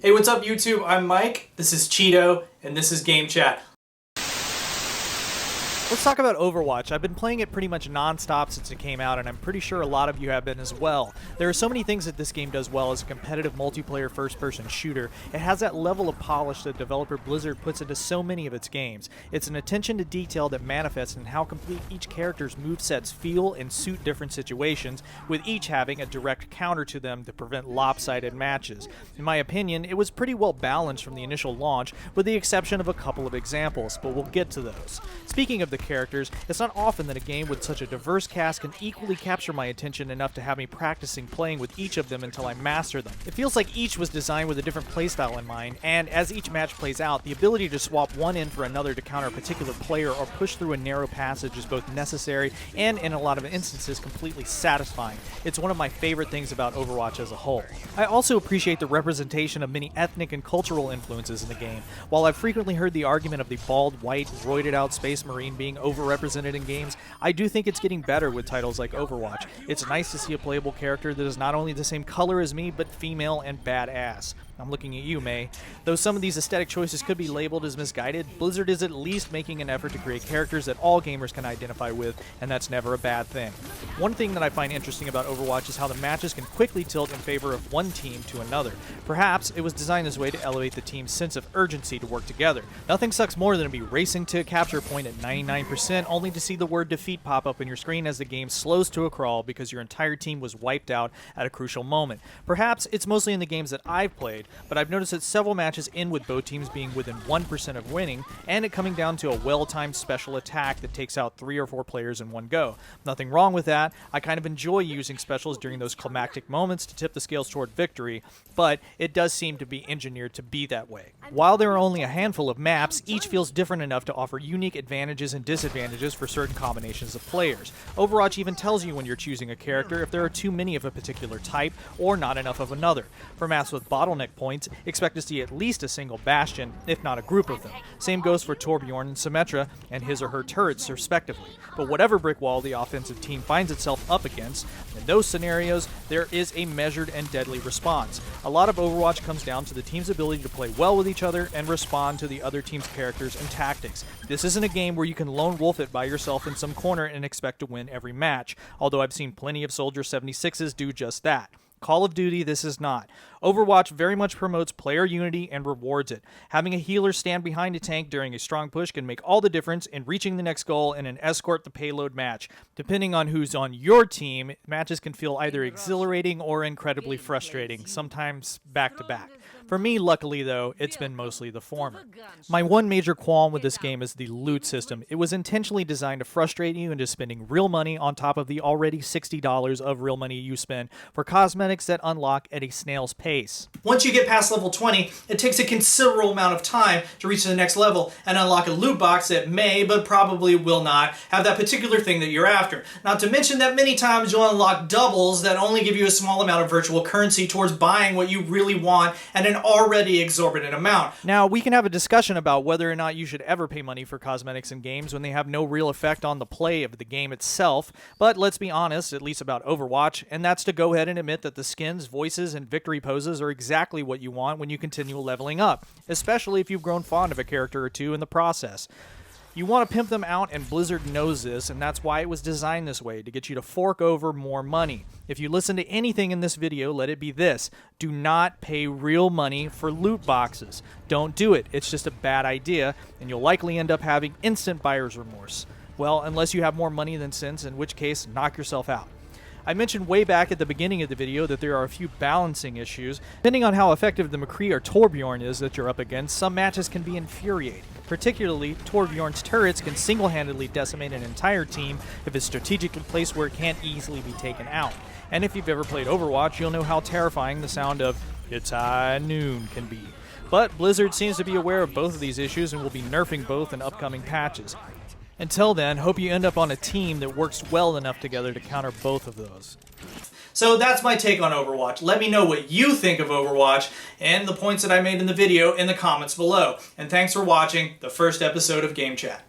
Hey, what's up YouTube? I'm Mike, this is Cheeto, and this is Game Chat. Let's talk about Overwatch. I've been playing it pretty much non-stop since it came out, and I'm pretty sure a lot of you have been as well. There are so many things that this game does well as a competitive multiplayer first-person shooter. It has that level of polish that developer Blizzard puts into so many of its games. It's an attention to detail that manifests in how complete each character's movesets feel and suit different situations, with each having a direct counter to them to prevent lopsided matches. In my opinion, it was pretty well balanced from the initial launch, with the exception of a couple of examples, but we'll get to those. Speaking of the characters, it's not often that a game with such a diverse cast can equally capture my attention enough to have me practicing playing with each of them until I master them. It feels like each was designed with a different playstyle in mind, and as each match plays out, the ability to swap one in for another to counter a particular player or push through a narrow passage is both necessary and, in a lot of instances, completely satisfying. It's one of my favorite things about Overwatch as a whole. I also appreciate the representation of many ethnic and cultural influences in the game. While I've frequently heard the argument of the bald, white, roided out Space Marine being overrepresented in games, I do think it's getting better with titles like Overwatch. It's nice to see a playable character that is not only the same color as me, but female and badass. I'm looking at you, May. Though some of these aesthetic choices could be labeled as misguided, Blizzard is at least making an effort to create characters that all gamers can identify with, and that's never a bad thing. One thing that I find interesting about Overwatch is how the matches can quickly tilt in favor of one team to another. Perhaps it was designed this way to elevate the team's sense of urgency to work together. Nothing sucks more than to be racing to a capture point at 99% only to see the word defeat pop up on your screen as the game slows to a crawl because your entire team was wiped out at a crucial moment. Perhaps it's mostly in the games that I've played, but I've noticed that several matches end with both teams being within 1% of winning, and it coming down to a well-timed special attack that takes out 3 or 4 players in one go. Nothing wrong with that. I kind of enjoy using specials during those climactic moments to tip the scales toward victory, but it does seem to be engineered to be that way. While there are only a handful of maps, each feels different enough to offer unique advantages and disadvantages for certain combinations of players. Overwatch even tells you when you're choosing a character if there are too many of a particular type or not enough of another. For maps with bottleneck points, expect to see at least a single Bastion, if not a group of them. Same goes for Torbjorn and Symmetra and his or her turrets, respectively. But whatever brick wall the offensive team finds itself up against, in those scenarios, there is a measured and deadly response. A lot of Overwatch comes down to the team's ability to play well with each other and respond to the other team's characters and tactics. This isn't a game where you can lone wolf it by yourself in some corner and expect to win every match, although I've seen plenty of Soldier 76s do just that. Call of Duty, this is not. Overwatch very much promotes player unity and rewards it. Having a healer stand behind a tank during a strong push can make all the difference in reaching the next goal in an escort the payload match. Depending on who's on your team, matches can feel either exhilarating or incredibly frustrating, sometimes back to back. For me, luckily though, it's been mostly the former. My one major qualm with this game is the loot system. It was intentionally designed to frustrate you into spending real money on top of the already $60 of real money you spend for cosmetics that unlock at a snail's pace. Once you get past level 20, it takes a considerable amount of time to reach the next level and unlock a loot box that may, but probably will not, have that particular thing that you're after. Not to mention that many times you'll unlock doubles that only give you a small amount of virtual currency towards buying what you really want at an already exorbitant amount. Now, we can have a discussion about whether or not you should ever pay money for cosmetics in games when they have no real effect on the play of the game itself, but let's be honest, at least about Overwatch, and that's to go ahead and admit that the skins, voices, and victory poses are exactly what you want when you continue leveling up, especially if you've grown fond of a character or two in the process. You want to pimp them out, and Blizzard knows this, and that's why it was designed this way, to get you to fork over more money. If you listen to anything in this video, let it be this: do not pay real money for loot boxes. Don't do it. It's just a bad idea, and you'll likely end up having instant buyer's remorse. Well, unless you have more money than sense, in which case, knock yourself out. I mentioned way back at the beginning of the video that there are a few balancing issues. Depending on how effective the McCree or Torbjorn is that you're up against, some matches can be infuriating. Particularly, Torbjorn's turrets can single-handedly decimate an entire team if it's strategically placed where it can't easily be taken out. And if you've ever played Overwatch, you'll know how terrifying the sound of "It's high noon" can be. But Blizzard seems to be aware of both of these issues and will be nerfing both in upcoming patches. Until then, hope you end up on a team that works well enough together to counter both of those. So that's my take on Overwatch. Let me know what you think of Overwatch and the points that I made in the video in the comments below. And thanks for watching the first episode of Game Chat.